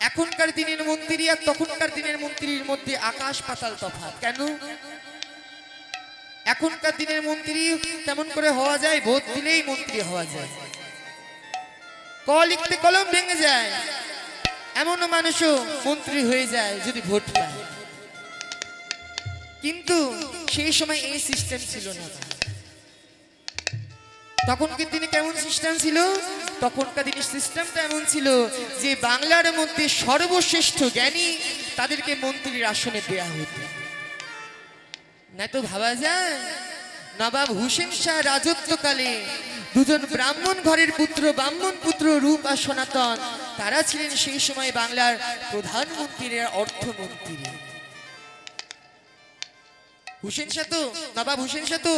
এখনকার দিনের মন্ত্রী আর তখনকার দিনের মন্ত্রীর মধ্যে আকাশ পাতাল তফাৎ। কেন? এখনকার দিনের মন্ত্রী কেমন করে হওয়া যায়? ভোট দিলেই মন্ত্রী হওয়া যায়, ক লিখতে কলম ভেঙে যায়, এমনও মানুষও মন্ত্রী হয়ে যায় যদি ভোট পায়। কিন্তু সেই সময় এই সিস্টেম ছিল না। তখনকার দিনে কেমন সিস্টেম ছিল? তখনকার দিনের সিস্টেমটা এমন ছিল যে বাংলার মধ্যে সর্বশ্রেষ্ঠ জ্ঞানী তাদেরকে মন্ত্রীর আসনে দেয়া হতো। না তো ভাবা যায় নবাব হুসেন শাহ রাজত্বকালে দুজন ব্রাহ্মণ ঘরের পুত্র, ব্রাহ্মণ পুত্র রূপ আর সনাতন, তারা ছিলেন সেই সময় বাংলার প্রধানমন্ত্রী, অর্থমন্ত্রী। হুসেন শাহ তো, নবাব হুসেন শাহ তো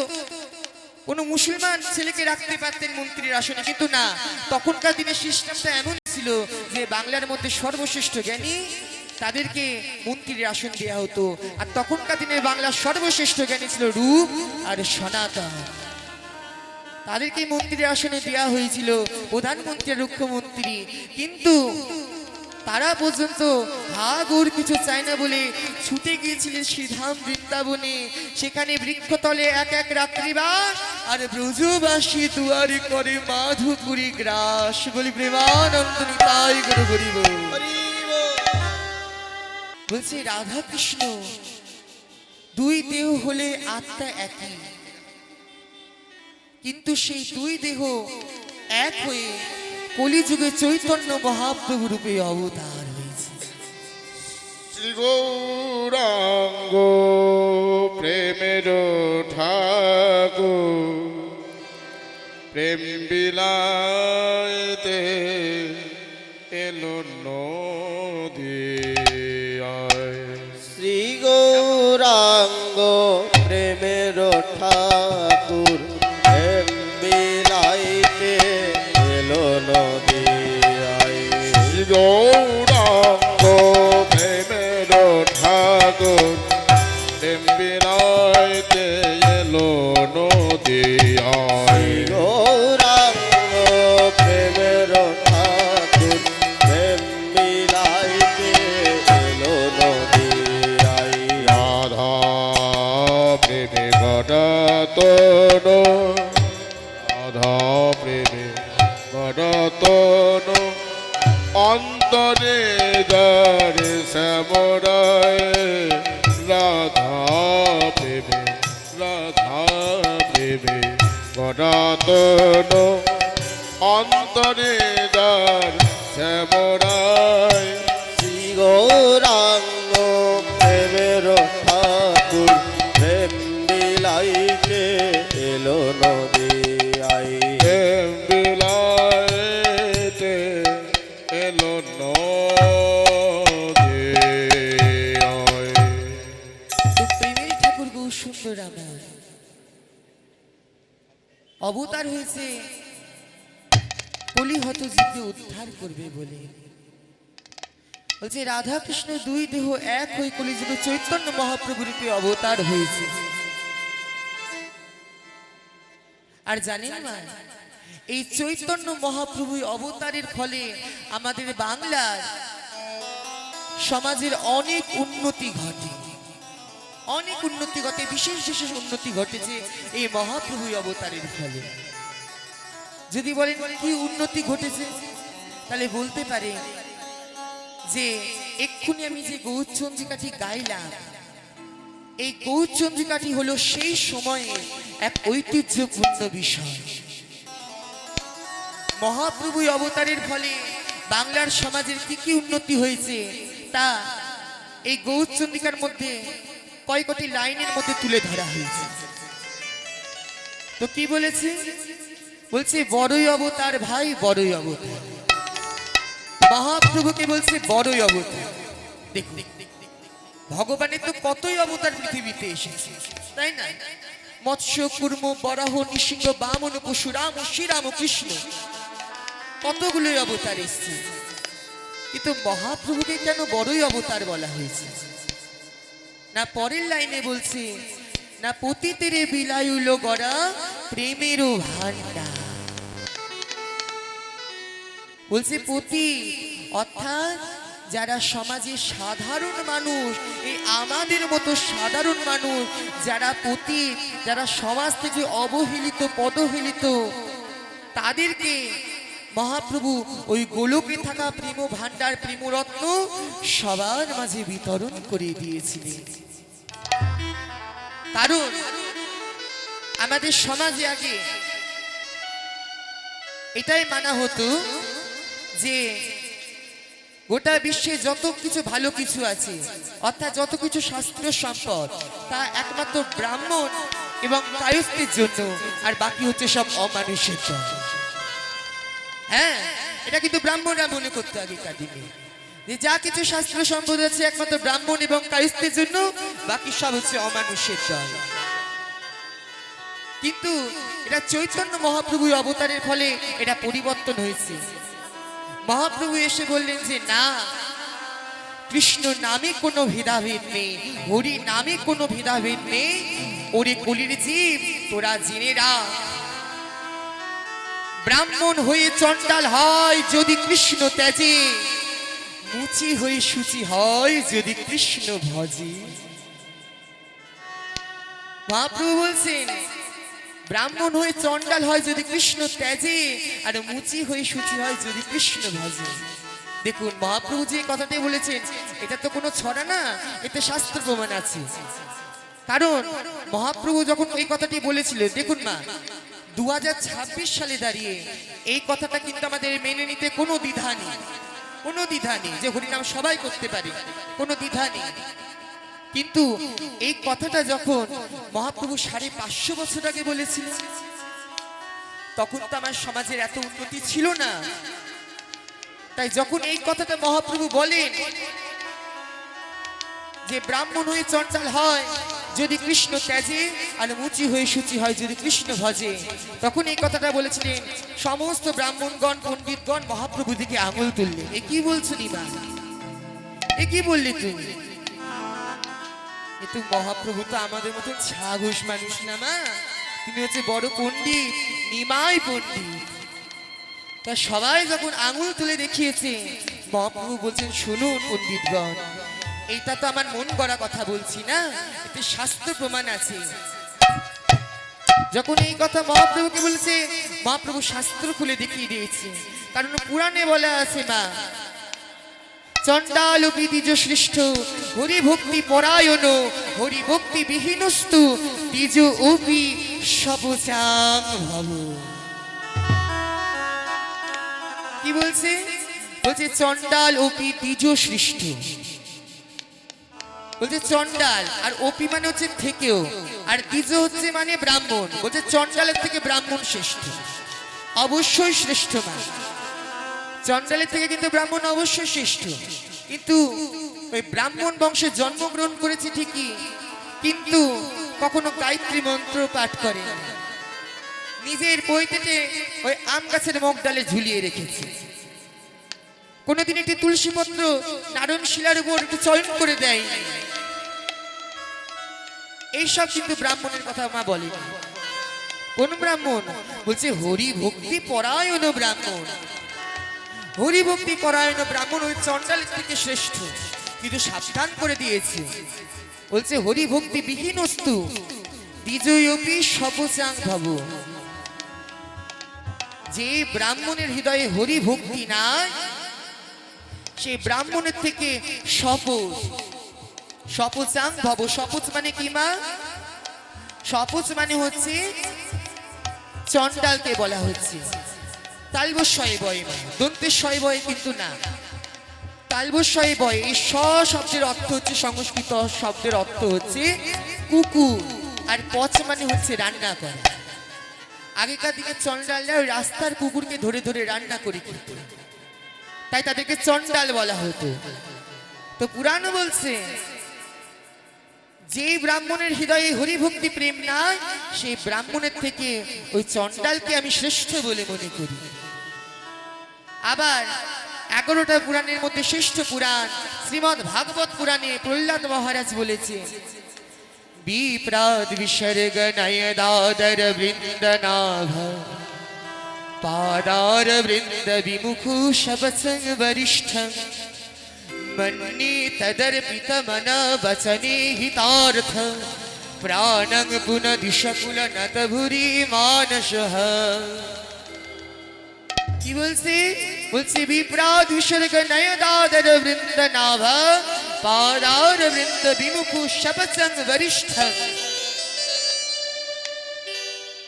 কোন মুসলমান ছেলেকে রাখতে পারতেন মন্ত্রীর আসনে, কিন্তু না, তখনকার দিনের সিস্টেমটা এমন ছিল যে বাংলার মধ্যে সর্বশ্রেষ্ঠ জ্ঞানী তাদেরকে মন্ত্রীর আসন দেওয়া হতো। আর তখনকার দিনের বাংলার সর্বশ্রেষ্ঠ জ্ঞানী ছিল রূপ আর সনাতন, তাদেরকে মন্ত্রীর আসনে দেওয়া হয়েছিল, প্রধানমন্ত্রী আর মুখ্যমন্ত্রী। কিন্তু তারা পর্যন্ত হাগুর কিছু চায় না বলে ছুটে গিয়েছিলেন শ্রীধাম বৃন্দাবনে। সেখানে বৃক্ষতলে এক এক রাত্রিবাস, আর ব্রজবাসী দুয়ারি করে মাধুপুরী গ্রাস। বলি প্রেমানন্দ নিতাই গুরু গরিব। বলছে রাধা কৃষ্ণ দুই দেহ হলে আত্মা একই, কিন্তু সেই দুই দেহ এক হয়ে কলিযুগে চৈতন্য মহাপ্রভু রূপে অবতার হয়েছে। শ্রী গৌরাঙ্গ প্রেমের ঠাকুর, প্রেম বিলাইতে এলো নদিয়ায়। শ্রী গৌরাঙ্গ প্রেমের ঠাকুর, প্রেম বিলাইতে এলো নদিয়ায়। শ্রী গৌরাঙ্গ প্রেমের ঠাকুর, প্রেম বিলাইতে এলো নদিয়ায়। গৌরাঙ্গ প্রেমের ঠাকুর, প্রেম বিলাইতে এলো নদিয়ায়। রাধা প্রেমে গড়াতন, রাধা প্রেমে গড়াতন, অন্তরে যারে শ্যামরায়। রাধা প্রেমে, রাধা প্রেমে গড়াতন, অন্তরে যার শ্যামরায়। শ্রী গৌরাঙ্গ প্রেমের ঠাকুর, প্রেম বিলাইতে এলো নদিয়ায়। প্রেম বিলাইতে এলো নদিয়ায়। তো প্রেমের ঠাকুর গৌ সুন্দর আমার অবতার হয়েছে কলিহত জীবকে উদ্ধার করবে বলে। বলছে রাধা কৃষ্ণ দুই দেহ এক হয়ে কলিযুগে চৈতন্য মহাপ্রভু রূপে অবতার হয়েছে। আর জানেন না, এই চৈতন্য মহাপ্রভু অবতারের ফলে আমাদের বাংলার সমাজের অনেক উন্নতি ঘটে, অনেক উন্নতি ঘটে, বিশেষ বিশেষ উন্নতি ঘটেছে এই মহাপ্রভু অবতারের ফলে। যদি বলেন কি উন্নতি ঘটেছে, তাহলে বলতে পারে যে এক্ষুনি আমি যে গৌরচন্দ্রিকাটি গাইলাম, এই গৌরচন্দ্রিকাটি হলো সেই সময়ে এক ঐতিহ্যপূর্ণ বিষয়। মহাপ্রভু অবতারের ফলে বাংলার সমাজের কি কি উন্নতি হয়েছে তা এই গৌরচন্দ্রিকার মধ্যে কয়েকটি লাইনের মধ্যে তুলে ধরা হয়েছে। তো কি বলেছে? বলছে বড়ই অবতার ভাই, বড়ই অবতার। মহাপ্রভুকে বলছে বড়ই অবতার। দেখুন ভগবানের তো কতই অবতার পৃথিবীতে এসেছে, তাই না? মৎস্য, কুর্ম, বরাহ, নৃসিংহ, বামন, পরশুরাম, শ্রীরাম, কৃষ্ণ, কতগুলোই অবতার এসছে। কিন্তু মহাপ্রভুকে কেন বড়ই অবতার বলা হয়েছে? না পরের লাইনে বলছে না পতিতেরে বিলায়ুল গড়া প্রেমেরও ভান্ডার। বলছে পতি অর্থাৎ যারা সমাজে সাধারণ মানুষ, এই আমাদের মতো সাধারণ মানুষ যারা পতিত, যারা সমাজ থেকে অবহেলিত পদহেলিত, তাদেরকে মহাপ্রভু ওই গোলকে থাকা প্রেম ভাণ্ডার প্রেমরত্ন সবার মাঝে বিতরণ করে দিয়েছিলেন। কারণ আমাদের সমাজে আগে এটাই মানা হতো যে গোটা বিশ্বে যত কিছু ভালো কিছু আছে, অর্থাৎ যত কিছু শাস্ত্রীয় সম্পদ, তা একমাত্র ব্রাহ্মণ এবং কায়স্থের জন্য, আর বাকি হচ্ছে সব অমানুষের জন্য। হ্যাঁ, এটা কিন্তু ব্রাহ্মণরা মনে করতে আগেকার দিনে, যে যা কিছু শাস্ত্রীয় সম্পদ আছে একমাত্র ব্রাহ্মণ এবং কায়স্থের জন্য, বাকি সব হচ্ছে অমানুষের দল। কিন্তু এটা চৈতন্য মহাপ্রভুর অবতারের ফলে এটা পরিবর্তন হয়েছে। মহাপ্রভু এসে বললেন যে না, কৃষ্ণ নামে কোনো ভেদাভেদ নেই, হরি নামে কোনো ভেদাভেদ নেই। ওরে কলির জীব, তোরা জেনে রাখ, ব্রাহ্মণ হয়ে চণ্ডাল হয় যদি কৃষ্ণ ত্যাজে, মুচি হয়ে শুচি হয় যদি কৃষ্ণ ভজে। মহাপ্রভু বলছেন ব্রাহ্মণ হয়ে চণ্ডাল হয় যদি কৃষ্ণ ত্যাজে, আর মুচি হয়ে শুচি হয় যদি কৃষ্ণ ভজে। দেখুন মহাপ্রভু যে কথাটি বলেছেন এটা তো কোনো ছড়া না, এতে শাস্ত্র প্রমাণ আছে। কারণ মহাপ্রভু যখন এই কথাটি বলেছিলেন, দেখুন মা, 2026 সালে দাঁড়িয়ে এই কথাটা কিন্তু আমাদের মেনে নিতে কোনো দ্বিধা নেই, কোনো দ্বিধা নেই যে হরিনাম সবাই করতে পারে, কোনো দ্বিধা নেই। কিন্তু এই কথাটা যখন মহাপ্রভু 550 বছর আগে বলেছিলেন, তখন তো আমার সমাজের এত উন্নতি ছিল না। তাই যখন এই কথাটা মহাপ্রভু বলেন যে ব্রাহ্মণ হয়ে চণ্ডাল হয় যদি কৃষ্ণ ত্যাজে, আর মুচি হয়ে শুচি হয় যদি কৃষ্ণ ভজে, তখন এই কথাটা বলেছিলেন সমস্ত ব্রাহ্মণগণ পণ্ডিতগণ মহাপ্রভু দিকে আঙুল তুললেন। এ কি বলছো নিমা, এ কি বললি তুমি? কিন্তু মহাপ্রভু তো আমাদের মতো ছাঘুষ মানুষ না মা, তুমি হচ্ছে বড় পণ্ডিত, নিমাই পণ্ডিত। তা সবাই যখন আঙুল তুলে দেখিয়েছে, মহাপ্রভু বলছেন শুনুন পণ্ডিতগণ, এইটা তো আমার মন গড়া কথা বলছি না, এতে শাস্ত্র প্রমাণ আছে। যখন এই কথা মহাপ্রভুকে বলছে, মহাপ্রভু শাস্ত্র খুলে দেখিয়ে দিয়েছে। কারণ পুরাণে বলা আছে মা, চণ্ডাল দ্বিজ সৃষ্ট হরি ভক্তি পরায়ণ, হরি ভক্তি বিহীনস্তু দ্বিজ অপি সবচাং ভব। কি বলছে? বলছে চণ্ডাল অপি দ্বিজ সৃষ্ট, বলছে চণ্ডাল আর অপি মানে হচ্ছে থেকেও, আর দ্বিজ হচ্ছে মানে ব্রাহ্মণ। বলছে চণ্ডালের থেকে ব্রাহ্মণ শ্রেষ্ঠ, অবশ্যই শ্রেষ্ঠ মা, চণ্ডালের থেকে কিন্তু ব্রাহ্মণ অবশ্যই শ্রেষ্ঠ। কিন্তু ওই ব্রাহ্মণ বংশে জন্মগ্রহণ করেছে ঠিকই, কিন্তু কখনো গায়ত্রী মন্ত্র পাঠ করে না, নিজের বইতে ওই আম গাছের মুখ ডালে ঝুলিয়ে রেখেছে। কোনোদিন একটি তুলসী পত্র নারায়ণ শিলার উপর একটু চয়ন করে দেয়। এইসব কিন্তু ব্রাহ্মণের কথা মা বলে। কোন ব্রাহ্মণ? বলছে হরি ভক্তি পরায়ণ ব্রাহ্মণ, হরি ভক্তি পরায়ণ ব্রাহ্মণ ওই চণ্ডালের থেকে শ্রেষ্ঠ। কিন্তু সাবধান করে দিয়েছে, বলছে হরি ভক্তি বিহীনস্তু দ্বিজয়পি সবচাং ভব। যে ব্রাহ্মণের হৃদয়ে হরি ভক্তি নাই, সেই ব্রাহ্মণের থেকে সপচাং ভব। সপচ মানে কি মা? সপচ মানে হচ্ছে চণ্ডালকে বলা হচ্ছে। তালবস্বয়ে বয়ে মা, দন্তেশ্বয়ে বয়ে কিন্তু না, তালবস্বয়ে বয়ে। এই স শব্দের অর্থ হচ্ছে, সংস্কৃত শব্দের অর্থ হচ্ছে কুকুর, আর পচ মানে হচ্ছে রান্না করা। আগেকার দিনে চণ্ডালরা ওই রাস্তার কুকুরকে ধরে ধরে রান্না করে খেত, তাই তাদেরকে চণ্ডাল বলা হতো। তো পুরাণ বলছে যে ব্রাহ্মণের হৃদয়ে হরিভক্তি প্রেম নাই, সেই ব্রাহ্মণের থেকে ওই চণ্ডালকে আমি শ্রেষ্ঠ বলে মনে করি। আবার 11টা পুরাণের মধ্যে শ্রেষ্ঠ পুরাণ শ্রীমদ্ ভাগবত পুরাণে প্রহ্লাদ মহারাজ বলেছে, বিপ্রাদ বিসর্গ নয়দাদর বৃন্দনাভ পাদার বৃন্দ বিমুখ সবসং বরিষ্ঠ मन्ये तदर्पित मन वचने हितार्थ प्राणं पुनदिशकुल नत भूरि मानसः। কি বলছে? বলছে বিপ্রাদ বিসর্গ নয়দাদর বৃন্দ নাভ পাদার বৃন্দ বিমুখু শপচং বরিষ্ঠ।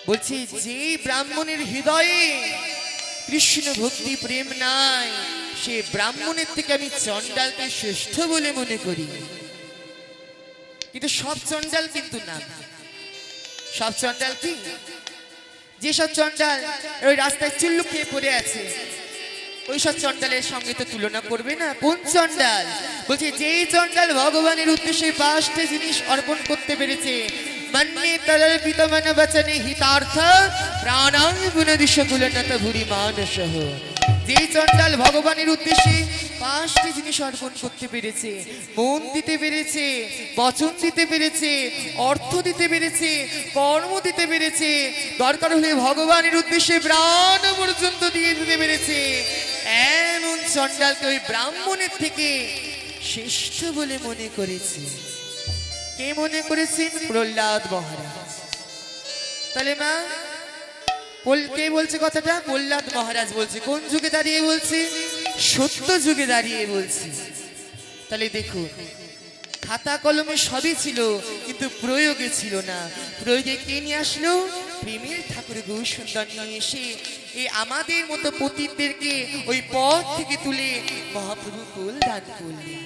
বলছে যে ব্রাহ্মণের হৃদয়ে কৃষ্ণ ভক্তি প্রেম নাই, সে ব্রাহ্মণের থেকে আমি চণ্ডালকে শ্রেষ্ঠ বলে মনে করি। কিন্তু সব চণ্ডাল কিন্তু না। সব চণ্ডাল কি? যেসব চণ্ডাল ওই রাস্তায় চুল্লু খেয়ে পড়ে আছে, ওই সব চণ্ডালের সঙ্গে তো তুলনা করবে না। কোন চণ্ডাল? বলছে যেই চণ্ডাল ভগবানের উদ্দেশ্যে 5টি জিনিস অর্পণ করতে পেরেছে। মন্যে তদর্পিত মন বচনে হিতার্থ প্রাণাং পুনদিশকুল নত ভূরি মানসঃ। যেই চণ্ডাল ভগবানের উদ্দেশ্যে 5টি জিনিস অর্পণ করতে পেরেছে, মন দিতে পেরেছে, বচন দিতে পেরেছে, অর্থ দিতে পেরেছে, কর্ম দিতে পেরেছে, দরকার হলে ভগবানের উদ্দেশ্যে প্রাণ পর্যন্ত দিয়ে দিতে পেরেছে, এমন চণ্ডালকে ওই ব্রাহ্মণের থেকে শ্রেষ্ঠ বলে মনে করেছে। কে মনে করেছেন? প্রহ্লাদ মহারাজ। তাহলে মা কে বলছে কথাটা? প্রহ্লাদ মহারাজ বলছে। কোন যুগে দাঁড়িয়ে বলছে? সত্য যুগে দাঁড়িয়ে বলছে। তাহলে দেখুন, খাতা কলমে সবই ছিল, কিন্তু প্রয়োগে ছিল না। প্রয়োগে কে নিয়ে আসলো? প্রেমের ঠাকুর গৌরসুন্দর নিয়ে এসে এই আমাদের মতো পতিতদেরকে ওই পথ থেকে তুলে মহাপ্রভু কুল দান করলেন।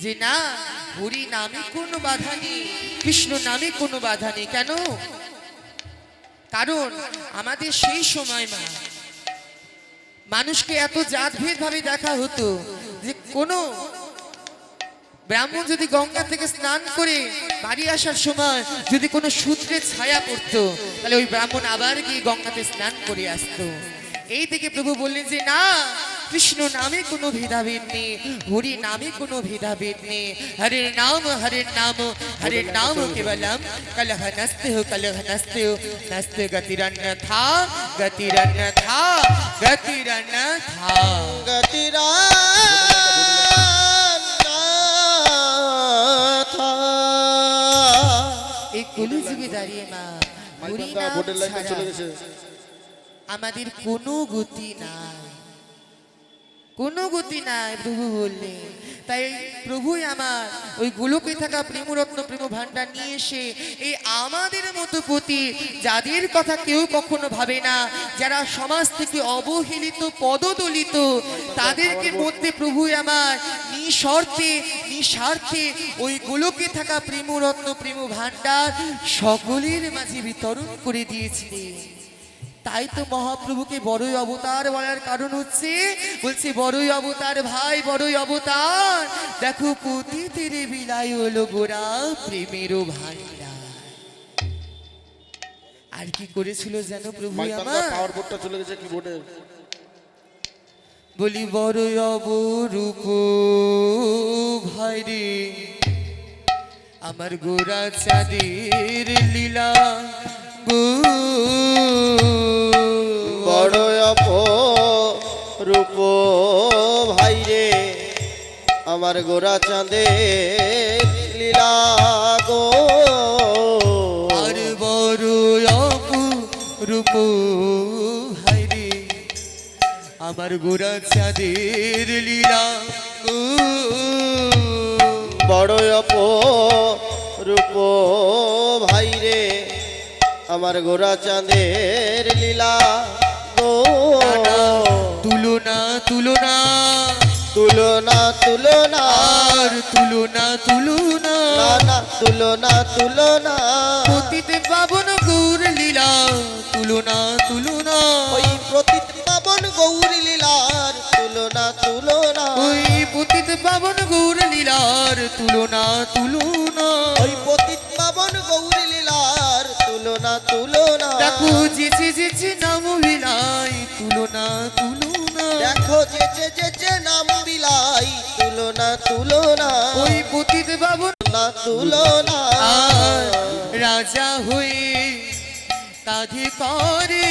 যে না, হরি নামে কোনো বাধা নেই, কৃষ্ণ নামে কোনো বাধা নেই। কেন? কারণ আমাদের সেই সময় মা মানুষকে এত জাতভেদ ভাবে দেখা হতো যে কোনো ব্রাহ্মণ যদি গঙ্গা থেকে স্নান করে বাড়ি আসার সময় যদি কোনো সূত্রের ছায়া পড়তো, তাহলে ওই ব্রাহ্মণ আবার গিয়ে গঙ্গাতে স্নান করে আসতো। এই থেকে প্রভু বললেন যে না, কৃষ্ণ নামে কোনো ভেদাভেদ নেই, হরি নামে কোনো ভেদাভেদ নেই। হরে নাম হরে নাম কেবলম কলহ নস্তে হো নস্তে গতিরন্যথা গতিরন্যথা গতিরন্যথা গতিরন্যথা। এই কলিযুগে দাঁড়িয়ে মা হরি নাম ছাড়া আমাদের কোনো গতি নাই, কোনো গতি নাই প্রভু বললেন। তাই প্রভুই আমার ওই গোলকে থাকা প্রেমরত্ন প্রেম ভান্ডার নিয়ে এসে এই আমাদের মতো পতি, যাদের কথা কেউ কখনো ভাবে না, যারা সমাজ থেকে অবহেলিত পদদলিত, তাদেরকে মধ্যে প্রভুই আমার নিঃশর্তে নিঃস্বার্থে ওই গোলকে থাকা প্রেমরত্ন প্রেম ভান্ডার সকলের মাঝে বিতরণ করে দিয়েছিলেন। তাই তো মহাপ্রভুকে বড়ই অবতার বলার কারণ হচ্ছে, বলছে বড়ই অবতার ভাই, বড়ই অবতার। দেখো পতিতের বিলাই হলো গোরা প্রেমেরও ভান্ডার। আর কি করেছিল যেন প্রভু আমার? পাওয়ার বোর্ডটা চলে গেছে কিবোর্ডে। বলি বড়ই অবরূপ ভাই রে আমার গোরা চাঁদের লীলা বড় অপরূপ ভাই রে আমার গোরা চাঁদের লীলা গো। আর বড় অপরূপ ভাই রে আমার গোরা চাঁদের লীলা গো। বড় অপরূপ ভাই রে আমার গোরা চাঁদের লীলা গো। তুলনা তুলনা তুলনা তুলনা আর তুলনা তুলনা না তুলনা তুলনা পতিতে পাবন গৌর লীলা তুলনা তুলনা ওই প্রতীত পাবন গৌর লীলার তুলনা তুলনা ওই পতিতে পাবন গৌর লীলার তুলনা তুলনা ওই প্রতীত পাবন গৌর লীলার তুলনা তুলনা দেখো যেচে যেচে নাম বিলাই তুলনা তুলনা দেখো যেচে যেচে নাম বিলাই তুলনা তুলনা ওই পতিতে পাবন না তুলনা আর রাজা হয়ে কাঁধে করে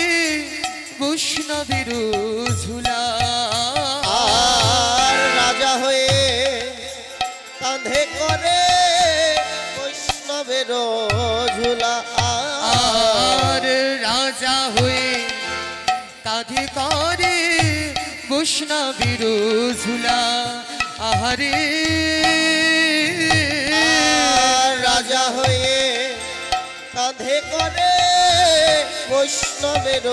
বৈষ্ণবের ঝুলা ঝুলা আর রাজা হয়ে কাঁধে করে বৈষ্ণবের ঝুলা আহারে রাজা হয়ে কাঁধে করে বৈষ্ণবের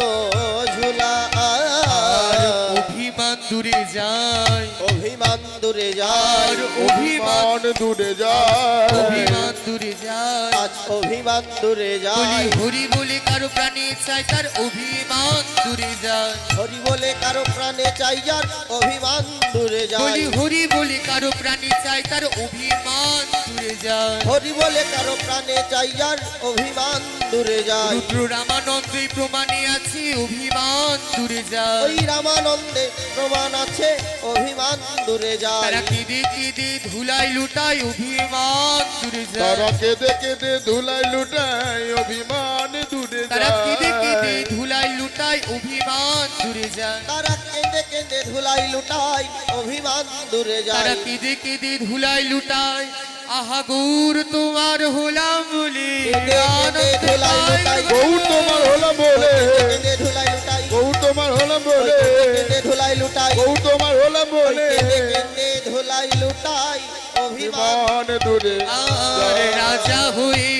ঝুলা আর অভিমান দূরে যায় অভিমান দূরে আর যায় অভিমান মান দূরে যায় অভিমান দূরে যায় আজ অভিমান দূরে বলি যায় হরি বলে কারো প্রাণে চাই তার অভিমান দূরে যায় হরি বলে কারো প্রাণে চাই যার অভিমান দূরে যায় বলি হরি বলে কারো প্রাণে চাই তার অভিমান দূরে যায় হরি বলে কারো প্রাণে চাই যার অভিমান দূরে যায় রুদ্র রামানন্দে প্রমাণে আছে অভিমান দূরে যায় ওই রামানন্দে প্রমাণ আছে অভিমান দূরে যায় তারা কেঁদে কেঁদে ধুলাই লুটায় অভিমান দূরে যায় তারা কেঁদে কেঁদে ধুলাই লুটায় অভিমান দূরে তারা কেঁদে কেঁদে যায় ধুলাই লুটায় অভিমান দূরে যায় তারা কেঁদে কেঁদে ধুলাই লুটাই অভিমান দূরে তারা যায় কেঁদে কেঁদে ধুলাই লুটায় আহা গৌর তোমার হলাম বলে কেঁদে কেঁদে ধুলাই লুটাই গৌর তোমার হলাম বলে কেঁদে ধুলাই লুটাই গৌর তোমার হলাম বলে কেঁদে ধুলাই লুটাই গৌর তোমার হলাম বলে কেঁদে কেঁদে ধুলাই লুটাই অভিমান অভিমান দূরে আর রাজা হয়ে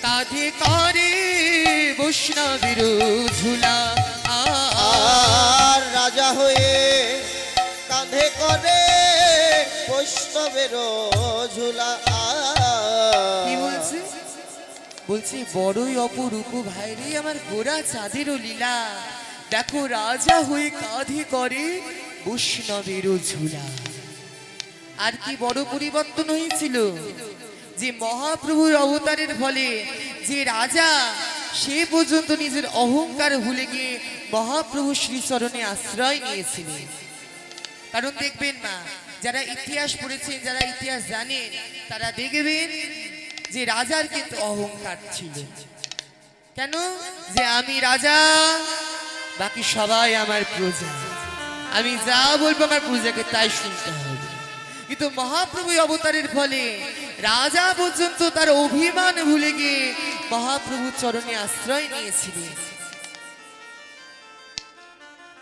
কাঁধে করে বৈষ্ণবের ঝুলা আর রাজা হয়ে কাঁধে করে বৈষ্ণবের ঝুলা কি বলছে বলছি বড়ই অপরূপ ভাইরে আমার গোরা চাঁদেরও লীলা দেখো রাজা হয়ে কাঁধে করে বৈষ্ণবের ঝুলা আর কি বড় পরিবর্তন হয়েছিল যে মহাপ্রভুর অবতারের ফলে যে রাজা সে পর্যন্ত নিজের অহংকার ভুলে গিয়ে মহাপ্রভু শ্রীচরণে আশ্রয় নিয়েছিলেন কারণ দেখবেন না যারা ইতিহাস পড়েছেন যারা ইতিহাস জানেন তারা দেখবেন যে রাজার কিন্তু অহংকার ছিল কেন যে আমি রাজা বাকি সবাই আমার প্রজা আমি যা বলবো আমার প্রজাকে তাই শুনতে হবে কিন্তু মহাপ্রভু অবতারের ফলে রাজা পর্যন্ত তার অভিমান ভুলে গিয়ে মহাপ্রভু চরণে আশ্রয় নিয়েছিলেন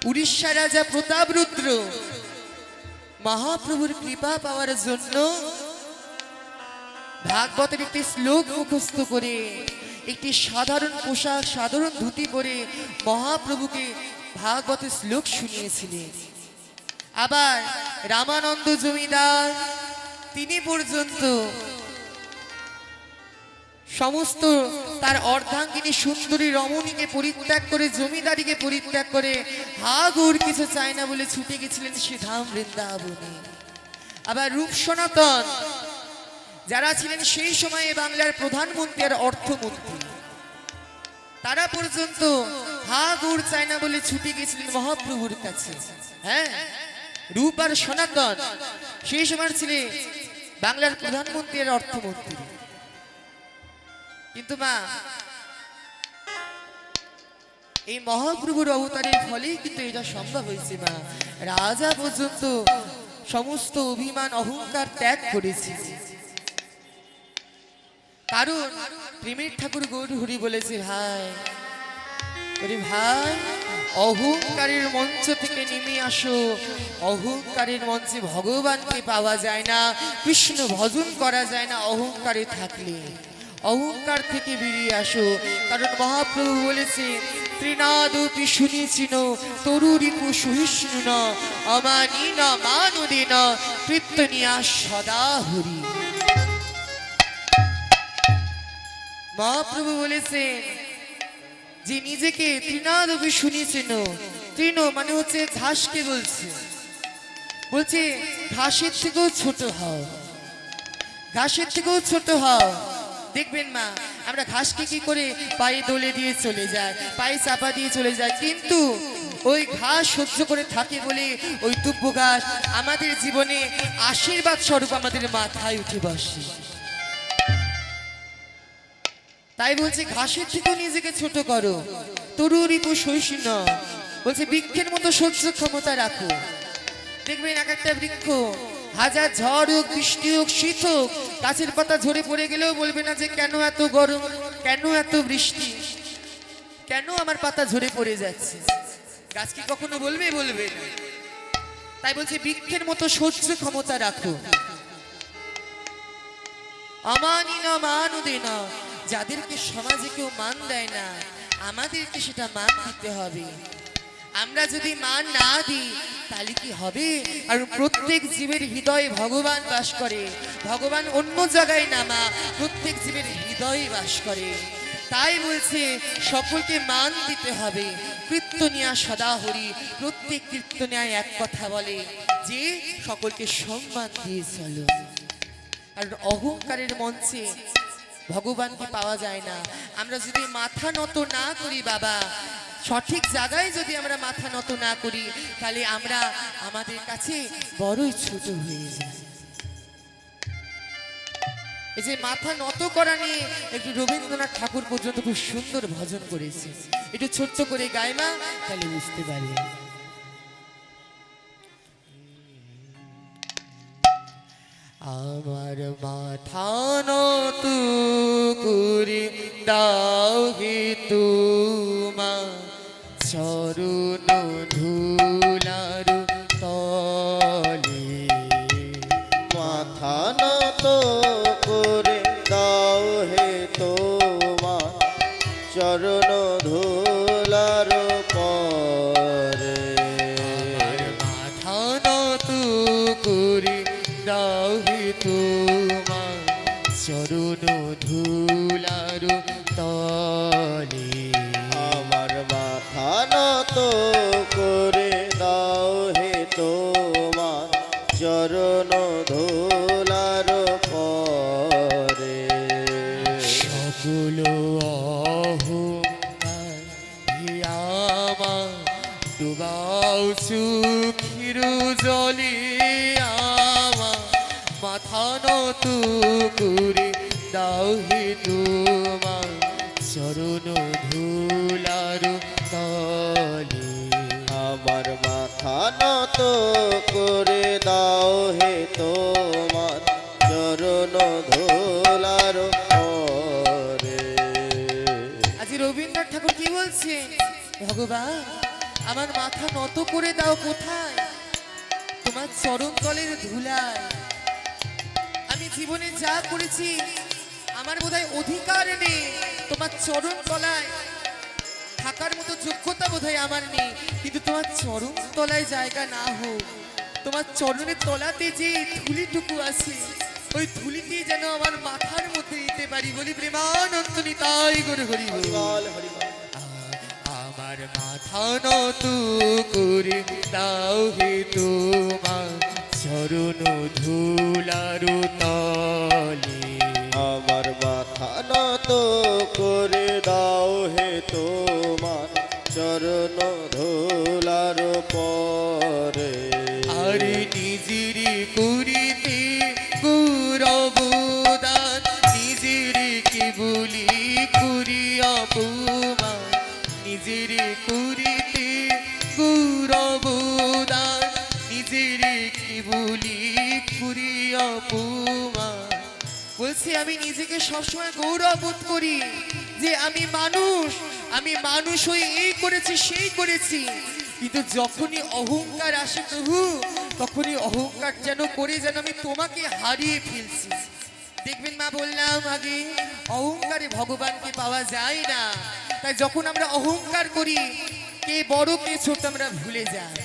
উড়িষ্যা রাজা প্রতাপরুদ্র মহাপ্রভুর কৃপা পাওয়ার জন্য ভাগবতের একটি শ্লোক মুখস্থ করে একটি সাধারণ পোশাক সাধারণ ধুতি পরে মহাপ্রভুকে ভাগবতের শ্লোক শুনিয়েছিলেন আবার রামানন্দ জমিদার তিনি পর্যন্ত সমস্ত তার অর্ধাঙ্গিনী সুন্দরী রমণীকে পরিত্যাগ করে জমিদারিকে পরিত্যাগ করে হাগুর কিছু চায় না বলে ছুটে গেছিলেন সে ধাম বৃন্দাবনে আবার রূপ সনাতন যারা ছিলেন সেই সময়ে বাংলার প্রধানমন্ত্রী আর অর্থমন্ত্রী তারা পর্যন্ত হাগুর চায় না বলে ছুটে গেছিলেন মহাপ্রভুর কাছে হ্যাঁ রূপ আর সনাতন সেই সময় ছিলেন বাংলার প্রধানমন্ত্রী আর অর্থমন্ত্রী কিন্তু মা এই মহাপ্রভুর অবতারের ফলেই কিন্তু এটা সম্ভব হয়েছে মা রাজা পর্যন্ত সমস্ত অভিমান অহংকার ত্যাগ করেছে কারণ প্রেমের ঠাকুর গৌর হরি বলেছে ভাই ভাই অহংকারের মঞ্চ থেকে নেমে আসো অহংকারের মঞ্চে ভগবানকে পাওয়া যায় না কৃষ্ণ ভজন করা যায় না অহংকারে থাকলে অহংকার থেকে বেরিয়ে আসো কারণ মহাপ্রভু বলেছে ত্রিনাদপি শুনেছিন তরুরিপু সহিষ্ণু ন অমানি না মানদে না কীর্তনিয়া সদা হরি মহাপ্রভু বলেছেন যে নিজেকে তৃণাদপি শুনেছেন তৃণ মানে হচ্ছে ঘাসকে বলছে ঘাসের থেকেও ছোট হও ঘাসের থেকেও ছোট হও দেখবেন মা আমরা ঘাসকে কি করে পায়ে দোলে দিয়ে চলে যায় পায়ে চাপা দিয়ে চলে যায় কিন্তু ওই ঘাস সহ্য করে থাকে বলে ওই দুব্য ঘাস আমাদের জীবনে আশীর্বাদ স্বরূপ আমাদের মাথায় উঠে বসে তাই বলছে ঘাসের থেকেও নিজেকে ছোট করো তরুরিপু সহিষ্ণ বলছে বৃক্ষের মতো সহ্য ক্ষমতা রাখো দেখবেন এক একটা বৃক্ষ হাজার ঝড় হোক, বৃষ্টি হোক, শীত হোক, গাছের পাতা ঝরে পড়ে গেলেও বলবে না যে কেন এত গরম, কেন এত বৃষ্টি, কেন আমার পাতা ঝরে পড়ে যাচ্ছে। গাছ কি কখনো বলবে? বলবে না। তাই বলছে বৃক্ষের মতো সহ্য ক্ষমতা রাখো। আমানি না মান দে না, যাদেরকে সমাজে কেউ মান দেয় না আমাদেরকে সেটা মান দিতে হবে। আমরা যদি মান না দিই তাহলে কি হবে? আর প্রত্যেক জীবের হৃদয়ে ভগবান বাস করে, ভগবান অন্য জায়গায় না মা, প্রত্যেক জীবের হৃদয়ে বাস করে। তাই বলছে সকলকে মান দিতে হবে। কীর্তনিয়া সদা হরি, প্রত্যেক কীর্তনিয়ায় এক কথা বলে যে সকলকে সম্মান দিয়ে চলো। আর অহংকারের মঞ্চে ভগবানকে পাওয়া যায় না। আমরা যদি মাথা নত না করি বাবা, সঠিক জায়গায় যদি আমরা মাথা নত না করি তাহলে আমরা আমাদের কাছে বড়ই ছোট হয়ে যাই। এই যে মাথা নত করা নিয়ে একটু রবীন্দ্রনাথ ঠাকুর পর্যন্ত খুব সুন্দর ভজন করেছে, একটু ছোট্ট করে গায় মা, তাহলে বুঝতে পারবে। আমার মাথা নত করে দাও হে তোমা, চরণ ধুলার তলে। মাথা নত করে দাও হে তোমার চরণ ধুলার পরে। আমার মাথা নত করে দাও হে তোমা, চরণ ধুলার তলে। আমার মাথা নত করে দাও হে তোমার চরণ ধুলার পরে। সকল অহংকার হে আমার ডুবাও চোখের জলে। আমার মাথা নত করে দাও হে তোমার চরণ ধুলার তলে। আমার মাথা নত করে দাও হে তোমার চরণ ধুলার পরে। আজ রবীন্দ্রনাথ ঠাকুর কি বলছে? ভগবান আমার মাথা নত করে দাও কোথায়? তোমার চরণ তলের ধুলায়। আমি জীবনে যা করেছি আমার বোধহয় অধিকার নেই তোমার চরণ তলায় থাকার মতো যোগ্যতা বোধহয় আমার নেই, কিন্তু তোমার চরণ তলায় জায়গা না হোক, তোমার চরণের তলাতে যে ধুলিটুকু আছে ওই ধুলিটি যেন আমার মাথার মধ্যে দিতে পারি। বলি প্রেমানন্দ নিতাই গৌর হরি বল। হরিবল হরিবল। আমার মাথা নত করে দাও হে তোমার চরণ ধুলার তলে। আমার মাথা নত করে দাও হে তোমার চরণ ধুলার পরে। আর নিজেরই করিতে গৌরবদান, নিজেরই কি বলি করি অপমান, নিজেরই করিতে গৌরবদান, নিজেরই কি বলি করি অপমান। বলছি আমি নিজেকে সবসময় গৌরব বোধ করি যে আমি মানুষ হয়ে এই করেছি সেই করেছি, কিন্তু যখনই অহংকার আসে প্রভু তখনই অহংকার যেন করে যেন আমি তোমাকে হারিয়ে ফেলছি। দেখবেন মা বললাম আগে অহংকারে ভগবানকে পাওয়া যায় না। তাই যখন আমরা অহংকার করি কে বড় কে ছোট আমরা ভুলে যাই।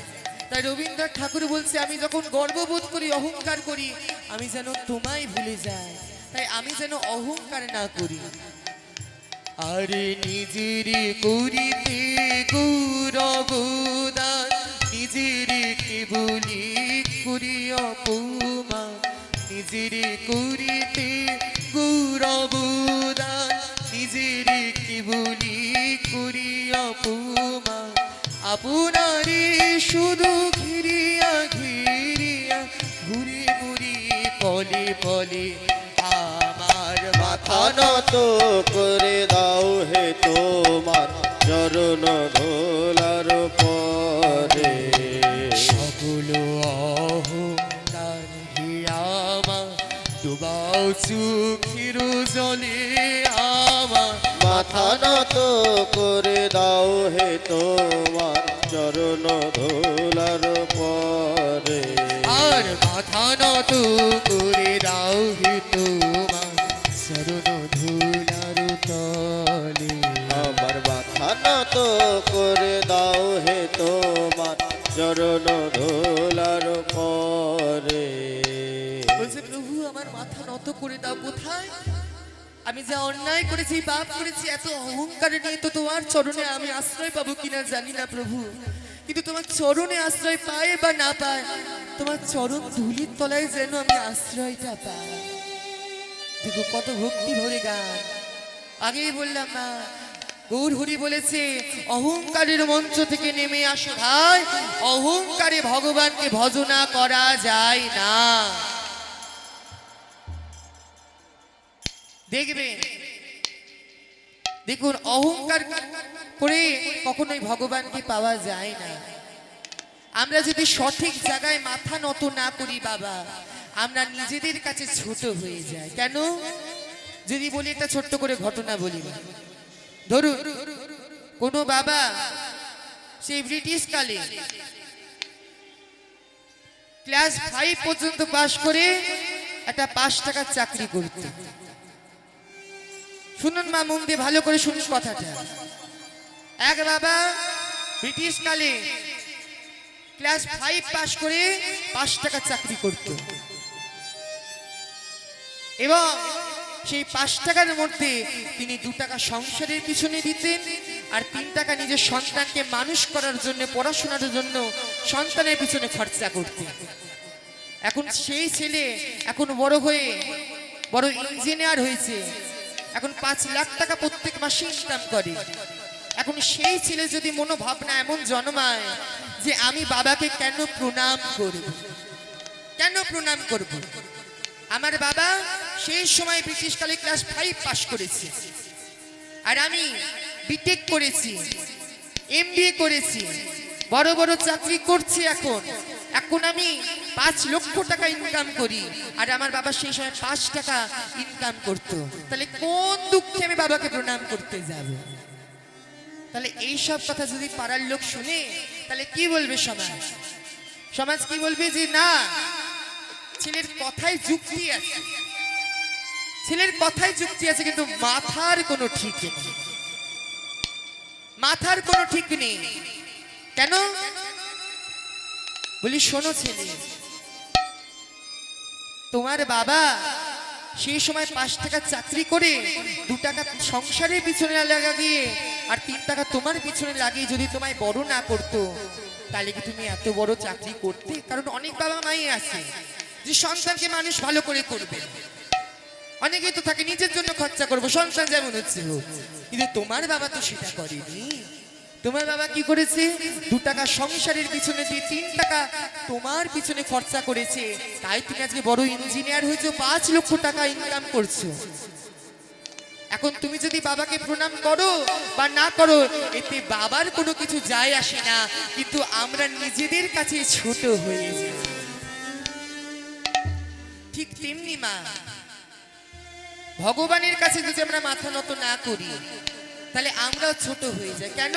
তাই রবীন্দ্রনাথ ঠাকুর বলছে আমি যখন গর্ববোধ করি অহংকার করি আমি যেন তোমায় ভুলে যাই। তাই আমি যেন অহংকার না করি। আরে নিজেরই করিতে গৌরবদান, নিজেরই কে বলি করি অপমান, নিজেরই করিতে গৌরবদান, নিজেরই কি বলি করি অপমান। আপনারে শুধু ঘিরিয়া ঘিরিয়া ঘুরি ঘুরি পলে পলে আমার মাথা নত করে দাও হে তোমার চরণ ধুলার পরে। সকল অহংকার হে চোখের জলে আমার মাথা নত করে দাও হে তোমার চরণ ধুলার পরে। আর মাথা নত করে দাও হে তোমার চরণ ধুলার তলে। আমার মাথা নত করে দাও হে তোমার চরণ ধুলার পরে। বলছে প্রভু আমার মাথা নত করে দাও কোথায়? আমি যা অন্যায় করেছি পাপ করেছি এত অহংকার নিয়ে তো তোমার চরণে আমি আশ্রয় পাবো কিনা জানি না প্রভু, কিন্তু তোমার চরণে আশ্রয় পায় বা না পায় তোমার চরণ ধুলির তলায় যেন আমি আশ্রয়টা পাই। দেখো কত ভক্তি ভরে গান। আগেই বললাম না, গৌর হরি বলেছে অহংকারের মঞ্চ থেকে নেমে আসো ভাই, অহংকারে ভগবানকে ভজনা করা যায় না। দেখবেন, দেখুন অহংকার করে কখনোই ভগবানকে পাওয়া যায় না। আমরা যদি সঠিক জায়গায় মাথা নত না করি বাবা, আমরা নিজেদের কাছে ছোট হয়ে যাই। কেন? যদি বলি একটা ছোট্ট করে ঘটনা বলি, ধরুন কোনো বাবা সেই ব্রিটিশ কালে ক্লাস 5 পর্যন্ত পাশ করে একটা 5 টাকার চাকরি করত। শুনুন মা, মন দিয়ে ভালো করে শুনুন কথাটা। এক বাবা ব্রিটিশ কালে ক্লাস 5 পাশ করে 5 টাকা চাকরি করত এবং সেই 5 টাকার মধ্যে তিনি 2 টাকা সংসারের পিছনে দিতেন আর 3 টাকা নিজের সন্তানকে মানুষ করার জন্য, পড়াশোনার জন্য সন্তানের পিছনে খরচা করতেন। এখন সেই ছেলে এখন বড় হয়ে বড় ইঞ্জিনিয়ার হয়েছে, এখন 5 লাখ টাকা প্রত্যেক মাসে ইনকাম করে। এখন সেই ছেলে যদি মনোভাবনা এমন জন্মায় যে আমি বাবাকে কেন প্রণাম করব, কেন প্রণাম করব? আমার বাবা সেই সময় ব্রিটিশকালে ক্লাস 5 পাস করেছে আর আমি বিটেক করেছি, এমবিএ করেছি, বড় বড় চাকরি করছি। এখন আমি 5 লক্ষ টাকা ইনকাম করি আর আমার বাবা সেই সময় 5 টাকা ইনকাম করতো। তাহলে কোন দুঃখে আমি বাবাকে প্রণাম করতে যাব? তাহলে এই সব কথা যদি পাড়ার লোক শুনে তাহলে কি বলবে সমাজ? সমাজ কি বলবে? যে না, ছেলের কথায় যুক্তি আছে, ছেলের কথায় যুক্তি আছে, কিন্তু মাথার কোনো ঠিক নেই, মাথার কোনো ঠিক নেই। কেন বলি? শোনো ছেলে, তোমার বাবা সেই সময় 5 টাকা চাকরি করে 2 টাকা সংসারের পিছনে লাগিয়ে আর 3 টাকা তোমার পিছনে লাগিয়ে যদি তোমায় বড় না করতো তাহলে কি তুমি এত বড় চাকরি করতে? কারণ অনেক বাবা মাই আছে যে সন্তানকে মানুষ ভালো করে করবে, অনেকেই তো থাকে নিজের জন্য খরচা করবো, সন্তান যেমন হচ্ছে হোক, কিন্তু তোমার বাবা তো সেটা করেনি। তোমার বাবা কি করেছে? 2 টাকা সংসারের পিছনে দিয়ে 3 টাকা তোমার পিছনে খরচা করেছে, তাই তুমি আজকে বড় ইঞ্জিনিয়ার হয়েছো, 5 লক্ষ টাকা ইনকাম করছো। এখন তুমি যদি বাবাকে প্রণাম করো বা না করো এতে বাবার কোনো কিছু যায় আসে না, কিন্তু আমরা নিজেদের কাছে ছোট হয়ে যাই। ঠিক তেমনি মা, ভগবানের কাছে যদি আমরা মাথা নত না করি তাহলে আমরাও ছোট হয়ে যাই। কেন?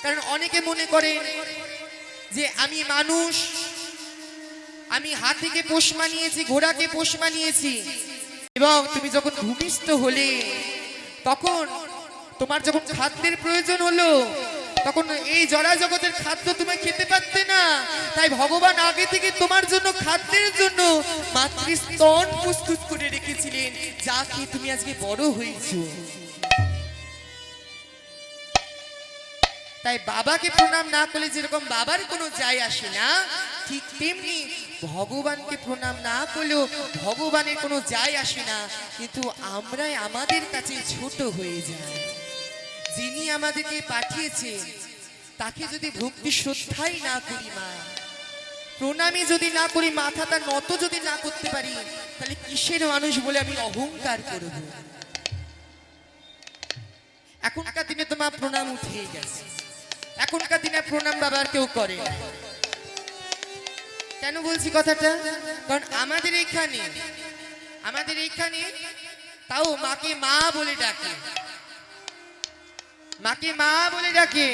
কারণ অনেকে মনে করে যে আমি মানুষ, আমি হাতিকে পোষ মানিয়েছি, ঘোড়াকে পোষ মানিয়েছি, এবং তুমি যখন ভূমিষ্ঠ হলে তখন তোমার যখন খাদ্যের প্রয়োজন হলো তখন এই জড়া জগতের খাদ্য তুমি খেতে পারতে না, তাই ভগবান আগে থেকে তোমার জন্য খাদ্যের জন্য মাতৃস্তন প্রস্তুত করে রেখেছিলেন, যা খেয়ে তুমি আজকে বড় হয়েছো। তাই বাবাকে প্রণাম না করলে যেরকম বাবার কোনো যায় আসে না, ঠিক তেমনি ভগবানকে প্রণাম না করলেও ভগবানের কোনো যায় আসে না, কিন্তু আমরাই আমাদের কাছে ছোট হয়ে যাই। যিনি আমাদেরকে পাঠিয়েছেন তাকে যদি ভক্তি শ্রদ্ধাই না করি মা, প্রণামী যদি না করি, মাথাটা নত যদি না করতে পারি, তাহলে কিসের মানুষ বলে আমি অহংকার করব? এখনকার দিনে তো মা প্রণাম উঠেই গেছে, এখনকার দিনে প্রণাম বাবার কেউ করে না। কেন বলছি কথাটা? কারণ আমাদের এখানে আমাদের এইখানে তাও মাকে মা বলে ডাকে, মাকে মা বলে ডাকে,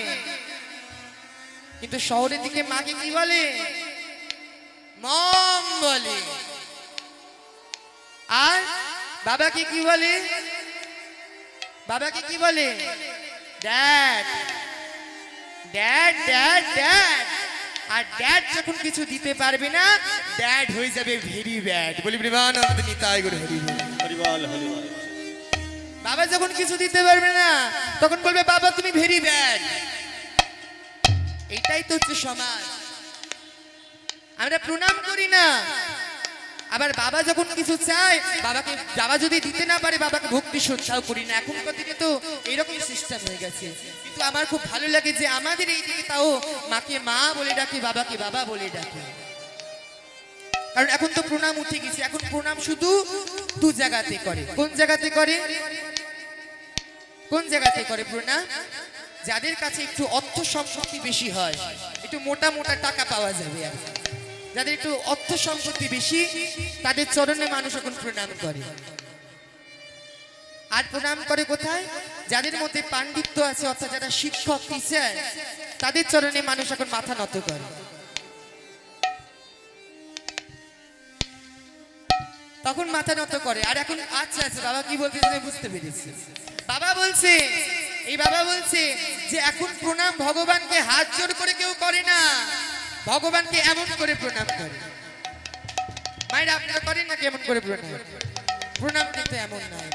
কিন্তু শহরের দিকে মাকে কি বলে? মম বলে। আর বাবাকে কি বলে? বাবাকে কি বলে? ড্যাড। Dad dad dad. আর ড্যাড যখন কিছু দিতে পারবে না, ড্যাড হয়ে যাবে ভেরি ব্যাড। বলি প্রেমানন্দ নিতাই গৌর হরি বল। হরিবল হরিবল। বাবা যখন কিছু দিতে পারবে না, তখন বলবে বাবা তুমি ভেরি ব্যাড। এটাই তো হচ্ছে সমাজ। আমরা প্রণাম করি না, আবার বাবা যখন কিছু চায়, বাবাকে বাবা যদি দিতে না পারে, বাবাকে ভক্তি শ্রদ্ধাও করি না। এখনকার দিনে তো এরকম সিস্টেম হয়ে গেছে। কিন্তু আমার খুব ভালো লাগে যে আমাদের এই দিকে তাও মাকে মা বলে ডাকে, বাবাকে বাবা বলে ডাকে। কারণ এখন তো প্রণাম উঠে গেছে। এখন প্রণাম শুধু দু জায়গাতে করে। কোন জায়গাতে করে? কোন জায়গাতে করে প্রণাম? যাদের কাছে একটু অর্থ সম্পত্তি বেশি হয়, একটু মোটা মোটা টাকা পাওয়া যাবে, আর যাদের একটু অর্থ সম্পত্তি বেশি, তাদের চরণে মানুষ এখন প্রণাম করে। আর প্রণাম করে কোথায়? যাদের মধ্যে পাণ্ডিত্য আছে, অর্থাৎ যারা শিক্ষক টিচার, তাদের চরণে মানুষ এখন মাথা নত করে। তখন মাথা নত করে। আর এখন আচ্ছা আচ্ছা বাবা কি বলতে বুঝতে পেরেছি। বাবা বলছে, এই বাবা বলছে যে এখন প্রণাম ভগবানকে হাত জোর করে কেউ করে না, ভগবানকে এমন করে প্রণাম করে। মায়েরা আপনারা করেন না কেমন করে প্রণাম? প্রণাম কিন্তু এমন নয়,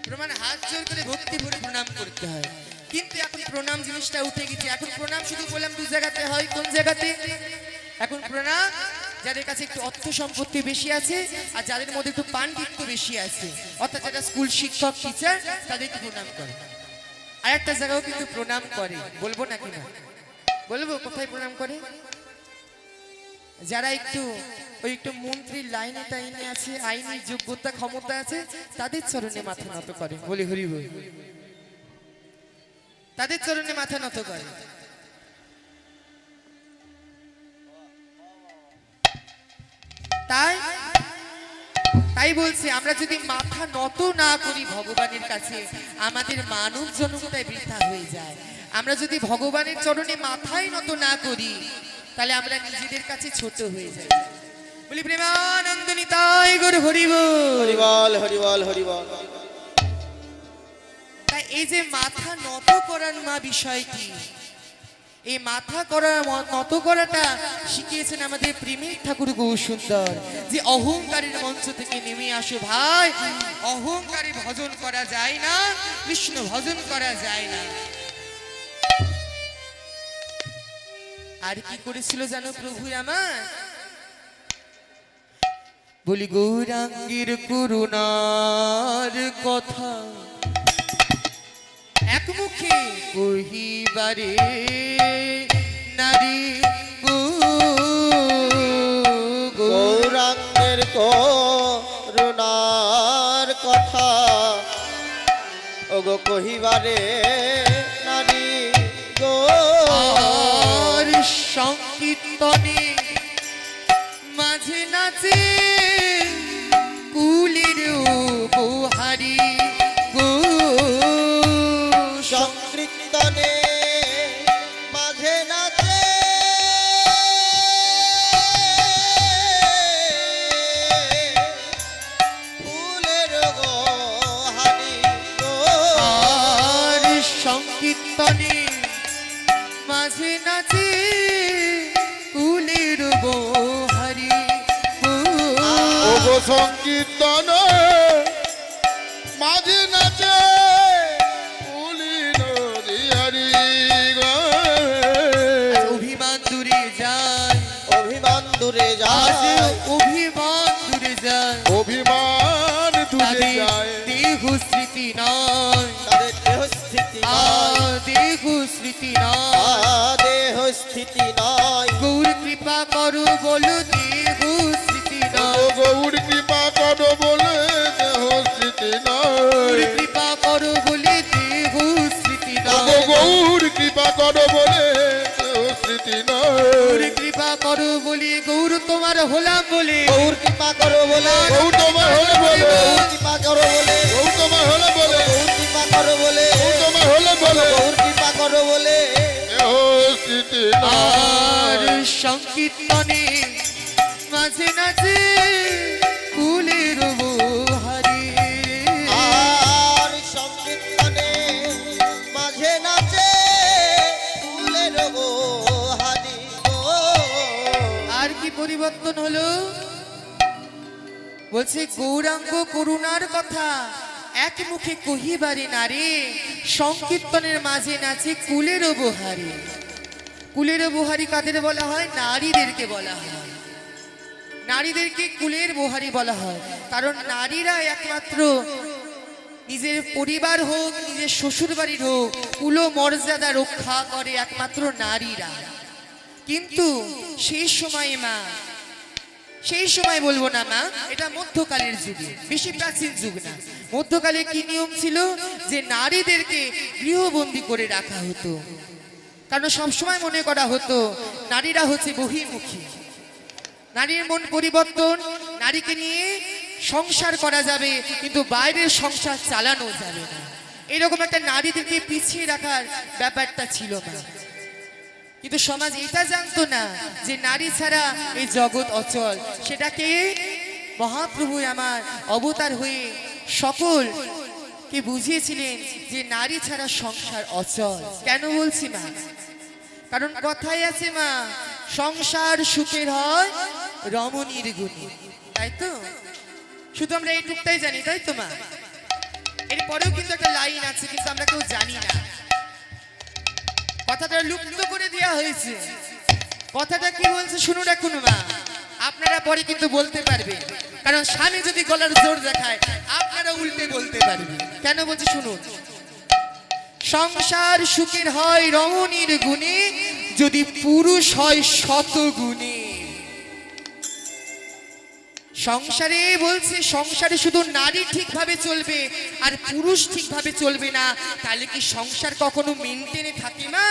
প্রণাম হাত জোর করে ভক্তি ভরে প্রণাম করতে হয়। কিন্তু এখন প্রণাম জিনিসটা উঠে গেছে। এখন প্রণাম শুধু বললাম দু জায়গাতে হয়। কোন জায়গাতে? এখন প্রণাম যাদের কাছে একটু অর্থ সম্পত্তি বেশি আছে, আর যাদের মধ্যে একটু পাণ্ডিত্য বেশি আছে, অর্থাৎ যারা স্কুল শিক্ষক টিচার, তাদেরকে প্রণাম করে। আর একটা জায়গাও কিন্তু প্রণাম করে, বলবো নাকি না? বলবো কোথায় প্রণাম করে? যারা একটু ওই একটু মন্ত্রীর লাইনে টাইনে আছে, আইনি যোগ্যতা ক্ষমতা আছে, তাদের চরণে মাথা নত করে। বলি হরি বল। তাদের চরণে মাথা নত করে। তাই তাই বলছি, আমরা যদি মাথা নত না করি ভগবানের কাছে, আমাদের মানব জন্মটাই বৃথা হয়ে যায়। আমরা যদি ভগবানের চরণে মাথায় নত না করি, তাহলে আমরা নিজেদের কাছে ছোট হয়ে যাই। বলি প্রেমানন্দ নিতাই গৌর হরি বল। হরিবল হরিবল হরিবল। তাই এই যে মাথা নত করার মা বিষয়টি, এই মাথা নত করাটা শিখিয়েছেন আমাদের প্রেমের ঠাকুর গৌরসুন্দর। যে অহংকারের মঞ্চ থেকে নেমে আসো ভাই, অহংকারে ভজন করা যায় না, কৃষ্ণ ভজন করা যায় না। আর কি করেছিল জানো প্রভু আমার? বলি গৌরাঙ্গীর করুণার কথা এক মুখে কহিবারে নারী গৌরাঙ্গের করুণার কথা ওগো কহিবারে নারী গো। আর সংকীর্তনে মাঝে নাচে কুলের উপহারি গো। সংকীর্তনে মাঝে নাচে ফুলের গো হারি গো। আর সংকীর্তনে মাঝে নাচে কুলের উপহারি গো। ওগো সংকীর্তন মাঝে নাচে পুলি নদী হরি গো। অভিমান দূরে যায়, অভিমান দূরে আজ যায় অভিমান দূরে যায়, অভিমান দূরে তাদের যায় দেহ স্মৃতি নয়, তাদের দেহ স্থিতি নয়, দেহ স্মৃতি নয়। দেহ স্থিতি নয়। গৌর কৃপা করো বলো দেহ স্মৃতি ও নয়, গৌর কৃপা করো বলে দেহ স্মৃতি গৌর নয়। কৃপা করো বলে দেহ স্মৃতি ও নয়, গৌর কৃপা করো বলে দেহ স্মৃতি গৌর নয়। কৃপা করো বলে, গৌর তোমার হলাম বলে, গৌর কৃপা করো বলে, গৌর তোমার হলে বলে, গৌর কৃপা করো বলে, গৌর তোমার হলে বলে, গৌর কৃপা করো বলে, গৌর তোমার হলে বলে, গৌর কৃপা করো বলে। দেহ স্থিতি আর নাই। সংকীর্তনে মাঝে নাচে কুলের বহারি। আর সংকীর্তনে মাঝে নাচে ফুলের হানি গো। আর কি পরিবর্তন হলো? বলছে গৌরাঙ্গ করুণার কথা এক মুখে কহিবারে নারে, সংকীর্তনের মাঝে নাচে কুলের বহারি। কুলের বহারি কাদের বলা হয়? নারীদেরকে বলা হয়। নারীদেরকে কুলের বহারি বলা হয়, কারণ নারীরা একমাত্র নিজের পরিবার হোক, নিজের শ্বশুর বাড়ির হোক, কুল মর্যাদা রক্ষা করে একমাত্র নারীরা। কিন্তু সেই সময় মা, সেই সময় বলবো না মা, এটা মধ্যকালের যুগে, বেশি প্রাচীন যুগ না। মধ্যকালে কি নিয়ম ছিল? যে নারীদেরকে গৃহবন্দী করে রাখা হতো, কারণ সবসময় মনে করা হতো নারীরা হচ্ছে বহির্মুখী। নারীর মন পরিবর্তন, নারীকে নিয়ে সংসার করা যাবে কিন্তু বাইরের সংসার চালানো যাবে না, এরকম একটা নারীদেরকে পিছিয়ে রাখার ব্যাপারটা ছিল না। কিন্তু সমাজ এটা জানতো না যে নারী ছাড়া এই জগৎ অচল। সেটাকে মহাপ্রভু আমার অবতার হয়ে সকলকে বুঝিয়েছিলেন যে নারী ছাড়া সংসার অচল। কেন বলছি মা? কারণ কথাই আছে মা, সংসার সুখের হয় রমণীর গুণে, তাই তো? শুধু আমরা এইটুকটাই জানি, তাই তো মা? এরপরেও কিন্তু একটা লাইন আছে, কিন্তু আমরা কেউ জানি না। কথাটা লুপ্ত করে দেওয়া হয়েছে। কথাটা কি বলছে শুনুন এখন মা, আপনারা পরে কিন্তু বলতে পারবে, কারণ স্বামী যদি গলার জোর দেখায় আপনারা উল্টে বলতে পারবে। কেন বলছে শুনুন, সংসার সুখের হয় রমণীর গুণে, যদি পুরুষ হয় শত গুণে। সংসারে বলছে, সংসারে শুধু নারী ঠিকভাবে চলবে আর পুরুষ ঠিকভাবে চলবে না, তাহলে কি সংসার কখনো মেনটেনে থাকে না?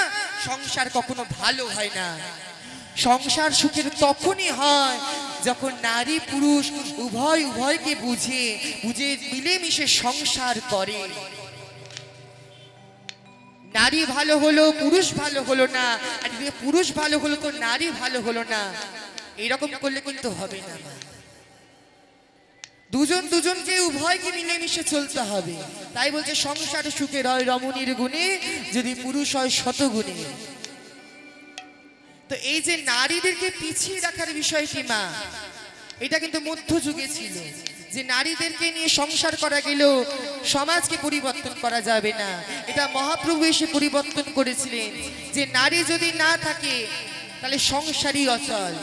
সংসার কখনো ভালো হয় না। সংসার সুখের তখনই হয় যখন নারী পুরুষ উভয়কে বুঝে মিলেমিশে সংসার করে। নারী ভালো হলো, পুরুষ ভালো হলো না, আর পুরুষ ভালো হলো তো নারী ভালো হলো না, এরকম করলে কিন্তু হবে না। দুজনকে উভয়কে মিলেমিশে চলতে হবে। তাই বলছে সংসার সুখের হয় রমণীর গুণে, যদি পুরুষ হয় শত গুণে। তো এই যে নারীদেরকে পিছিয়ে রাখার বিষয়টি মা, এটা কিন্তু মধ্যযুগে ছিল, যে নারীদেরকে নিয়ে সংসার করা গেলেও সমাজকে পরিবর্তন করা যাবে না। এটা মহাপ্রভু এসে পরিবর্তন করেছিলেন, যে নারী যদি না থাকে তাহলে সংসারই অচল।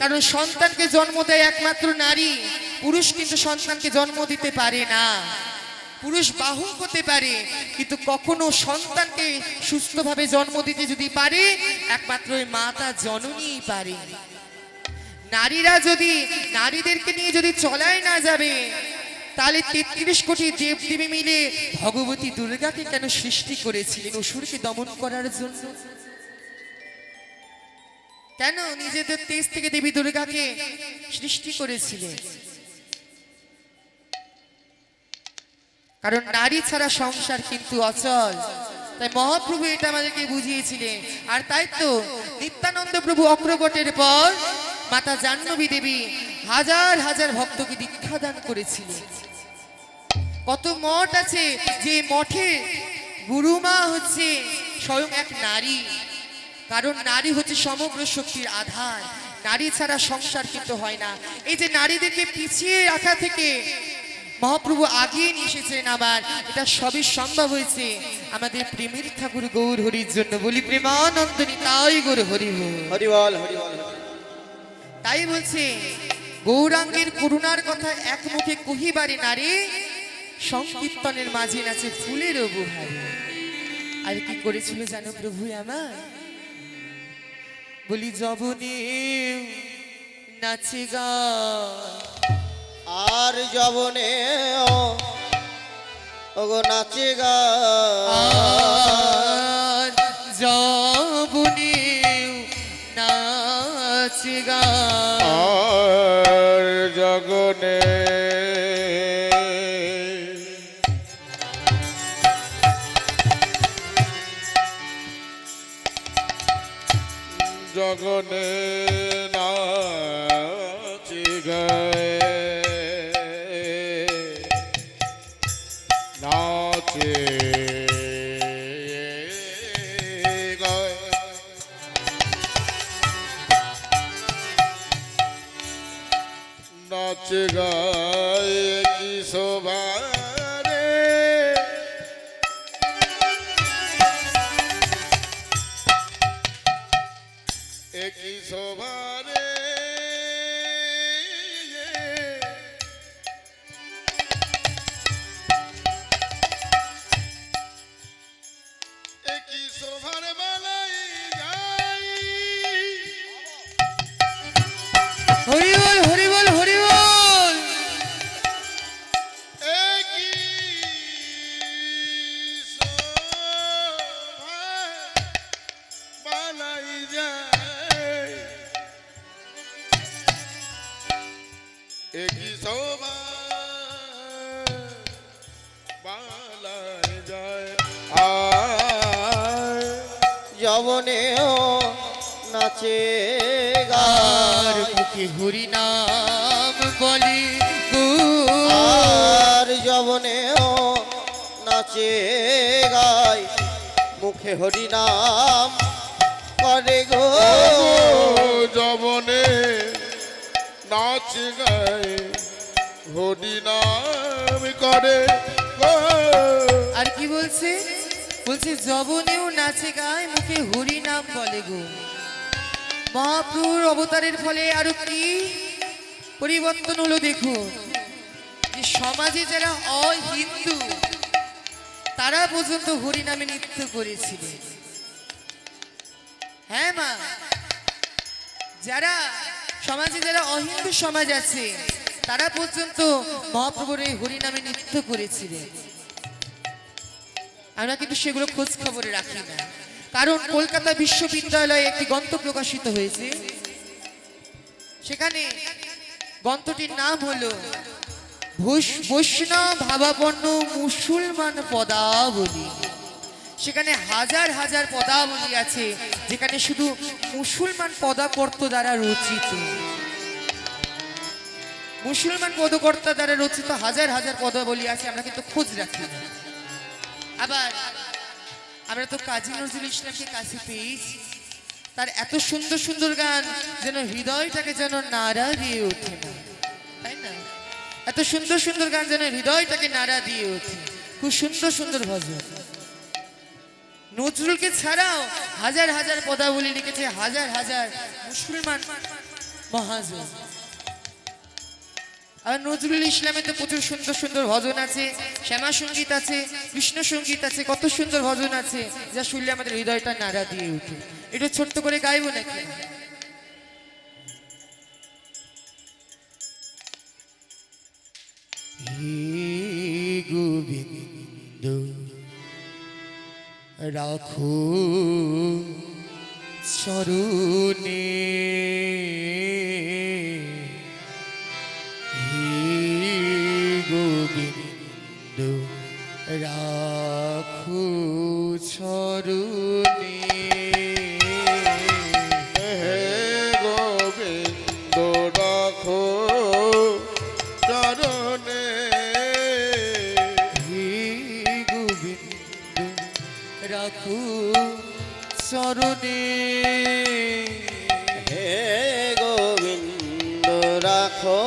কারণ সন্তানকে জন্ম দেয় একমাত্র নারী, পুরুষ কিন্তু সন্তানকে জন্ম দিতে পারে না। পুরুষ বাহক হতে পারে, কিন্তু কখনো সন্তানকে সুস্থভাবে জন্ম দিতে যদি পারে একমাত্র ওই মাতা জননীই পারে। নারীদেরকে নিয়ে যদি চলাই না যাবে, তাহলে 33 কোটি দেবদেবী মিলে ভগবতী দুর্গাকে কেন সৃষ্টি করেছিলেন? অসুরকে দমন করার জন্য। কেন নিজেদের তেজ থেকে দেবী দুর্গাকে সৃষ্টি করেছিলেন? কারণ নারী ছাড়া সংসার কিন্তু অচল। তাই মহাপ্রভু এটা আমাদেরকে বুঝিয়েছিলেন। আর তাই তো নিত্যানন্দ প্রভু অগ্রবটের পর মাতা জাহ্নবী দেবী হাজার হাজার ভক্তকে দীক্ষা দান করেছিলেন। কত মঠ আছে যে মঠে গুরুমা হচ্ছে স্বয়ং এক নারী, কারণ নারী হচ্ছে সমগ্র শক্তির আধার। নারী ছাড়া সংসার কিন্তু হয় না। এই যে নারীদেরকে পিছিয়ে রাখা থেকে মহাপ্রভু আগিয়ে নিয়ে এসেছেন, আবার এটা সবই সম্ভব হয়েছে আমাদের প্রেমের ঠাকুর গৌর হরির জন্য। বলি প্রেমানন্দ নিতাই গৌর হরি হরি বল, হরি বল। তাই বলছে গৌরাঙ্গের করুণার কথা এক মুখে কহিবারে নারে, সংকীর্তনের মাঝে নাচে ফুলের বহারি। আর কি করেছিল জানো প্রভু আমার? বলি যবনে নাচে গা, আর যবনে ওগো নাচে গা, আর যবনে নাচে নাচে গান আর জগনে জগনে নাচে গায় নাচে গায় নাচে গায় কি শোভা রে একই শোভা রে একই শোভার বেলায় যাই হরি বল হরি বল হরি বল একই শোভার বেলায় যাই একই শোভা বালায় যায় আয় যবনেও নাচে আর গায় মুখে হরি নাম বলে গো আর যবনেও নাচে গায় মুখে হরি নাম করে গো জবনে নাচ গায় হরি নাম করে গো। আর কি বলছে বলছে যবনেও নাচে গায় মুখে হরি নাম বলে গো মহাপ্রভুর অবতারের ফলে আরো কি পরিবর্তন হলো দেখো যে সমাজে যারা অহিন্দু তারা পর্যন্ত হরি নামে নৃত্য করেছিলেন হ্যাঁ মা যারা সমাজে যারা অহিন্দু সমাজ আছে তারা পর্যন্ত মহাপ্রভুর এই হরি নামে নৃত্য করেছিলেন আমরা কিন্তু সেগুলো খোঁজ খবরে রাখি না কারণ কলকাতা বিশ্ববিদ্যালয়ে একটি গ্রন্থ প্রকাশিত হয়েছে সেখানে গ্রন্থটির নাম হলো বৈষ্ণব ভাবাপন্ন মুসলমান পদাবলী সেখানে হাজার হাজার পদাবলী আছে যেখানে শুধু মুসলমান পদাকর্তা দ্বারা রচিত মুসলমান পদকর্তা দ্বারা রচিত হাজার হাজার পদাবলী আছে আমরা কিন্তু খোঁজ রাখি না আবার আমরা তো কাজী নজরুল ইসলামকে কাছে পেয়েছি তার এত সুন্দর সুন্দর গান যেন হৃদয়টাকে যেন নাড়া দিয়ে ওঠে না তাই না এত সুন্দর সুন্দর গান যেন হৃদয়টাকে নাড়া দিয়ে ওঠে খুব সুন্দর সুন্দর ভজন নজরুলকে ছাড়াও হাজার হাজার পদাবলী লিখেছে হাজার হাজার মুসলমান মহাজন আর নজরুল ইসলামে তো প্রচুর সুন্দর সুন্দর ভজন আছে শ্যামা সঙ্গীত আছে কৃষ্ণ সঙ্গীত আছে কত সুন্দর ভজন আছে যা শুনলে আমাদের হৃদয়টা নাড়া দিয়ে উঠে একটু ছোট্ট করে গাইবো নাকি হে গোবিন্দ রাখো চরণে গোবিন্দ রাখো চরণে হে গোবিন্দ রাখো চরণে হে গোবিন্দ রাখো চরণে হে গোবিন্দ রাখো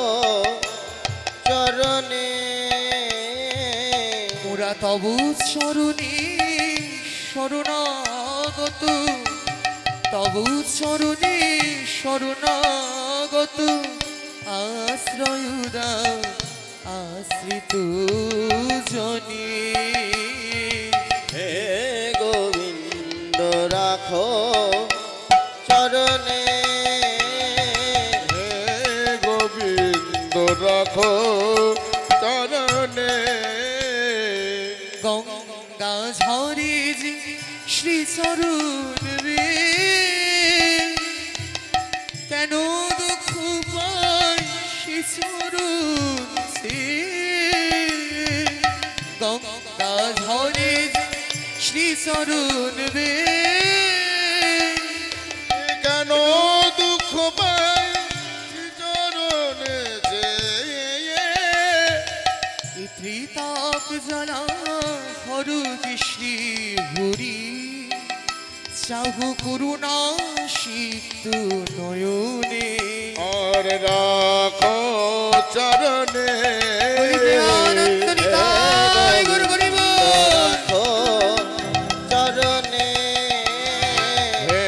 চরণে মোরা তবু চরণে শরণাগত তবু চরণে শরণাগত আশ্রয় দাও আশ্রিত জনে হে গোবিন্দ রাখো চরণে হে গোবিন্দ রাখো চরণে গঙ্গা ঝরে যে শ্রী চরণ রে কেন দুঃখ পাই সে চরণ সে গঙ্গা ঝরে শ্রী চরণ বে কেন দুঃখ পাই চরণে যে ত্রিতাপ জ্বালা হর কৃষ্ণী হরি চাহু করুণা সিক্ত নয়নে আর রাখো চরণে আনন্দ নিতাই গুরু গরিব রাখো চরণে হে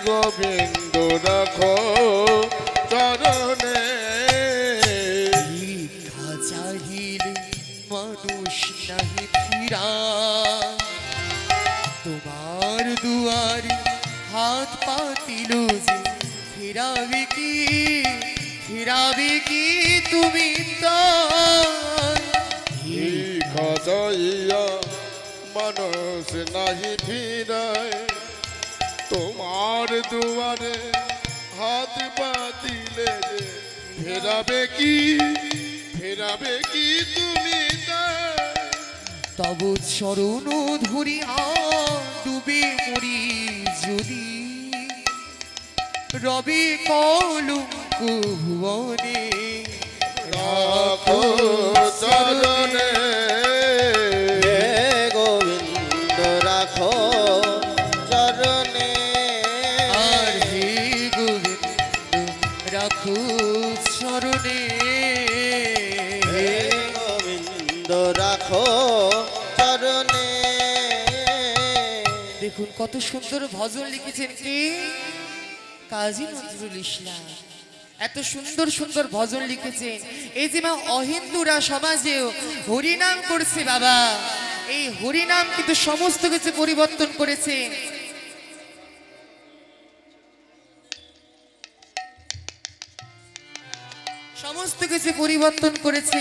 গোবিন্দ রাখো চরণে ভিক্ষা চাহিলে মানুষ নাহি ফিরা তোমার দুয়ারে হাত পাতিল যে ফিরাবে কি তুমি খাজাইয়া মানুষ নাহি ফিরায় তোমার দুয়ারে হাত পাতিলে যে ফেরাবে কি তুমি তাই? তব চরণ ধরি ডুবে মরি যদি রবি কলঙ্ক ভুবনে রাখো চরণে হে গোবিন্দ রাখো চরণে আর হে গোবিন্দ রাখো চরণে হে গোবিন্দ রাখো চরণে দেখুন কত সুন্দর ভজন লিখেছেন কি কাজী নজরুল ইসলাম। এত সুন্দর সুন্দর ভজন লিখেছেন। এই যে মা অহিন্দুরা সমাজেও হরিনাম করছে বাবা, এই হরিনাম কিন্তু সমস্ত কিছু পরিবর্তন করেছে। সমস্ত কিছু পরিবর্তন করেছে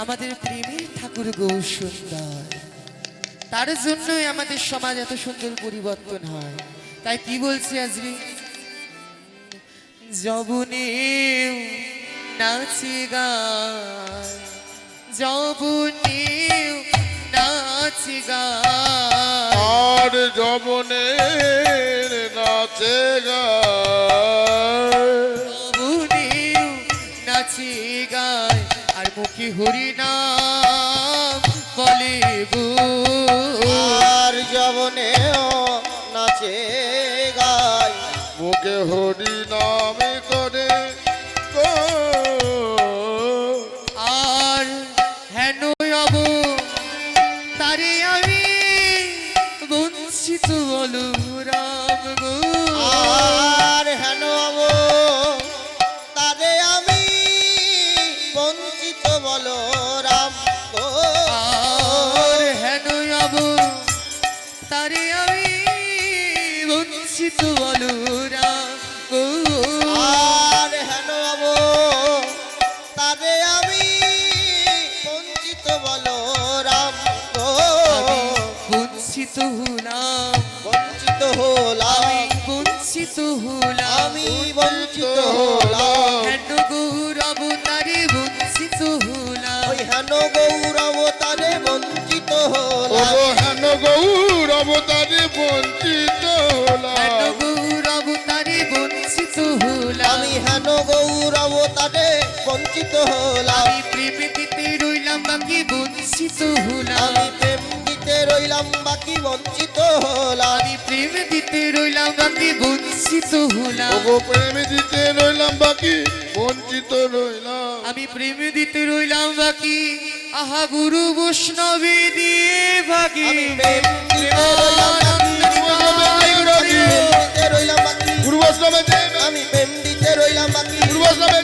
আমাদের প্রেমের ঠাকুর গৌর সুন্দর। তার জন্যই আমাদের সমাজ এত সুন্দর পরিবর্তন হয়। তাই কি বলছে আজকে, যবনেও নাচে গায়, যবনেও নাচে গায়, আর যবনের নাচে গায় যবনেও নাচে গায়, আর মুখে হরি নাম বলে গো। আর যবনেও নাচে গায়, মুখে হরি নামে করে গো। আর হেন অব তারে আমি বঞ্চিত বলো রাম গো। আর হেন হব তারে আমি বঞ্চিত বলো রাম গো। আর হেন অব তারে আমি বঞ্চিত বলো রাম গো। আর হেন হব তারে আমি বঞ্চিত বলো রাম গো। আমি বঞ্চিত হলাম, বঞ্চিত হলাম, আমি বঞ্চিত হলাম, আমি বঞ্চিত হলাম। হেন গৌরব তারে বঞ্চিত হলাম। ওই হেন গৌরব তারে বঞ্চিত হলাম। ওগো হেন গৌর অবতারে বঞ্চিত হলাম। হেন গৌরব তারে বঞ্চিত হলাম। আমি হেন গৌরব তারে বঞ্চিত হলাম। আমি প্রেম দিতে রইলাম বাকি বঞ্চিত হলাম। আমি প্রেম দিতে রইলাম বাকি বঞ্চিত হলাম। আমি প্রেম দিতে রইলাম বাকি বঞ্চিত হলাম। ওগো প্রেম দিতে রইলাম বাকি বঞ্চিত রইলাম। আমি প্রেম দিতে রইলাম বাকি আহা গুরু বৈষ্ণবে দিয়ে বাকি। আমি প্রেম দিতে রইলাম বাকি, প্রেম দিতে রইলাম বাকি, গুরু বৈষ্ণবে দেব, আমি প্রেম দিতে রইলাম বাকি, গুরু বৈষ্ণবে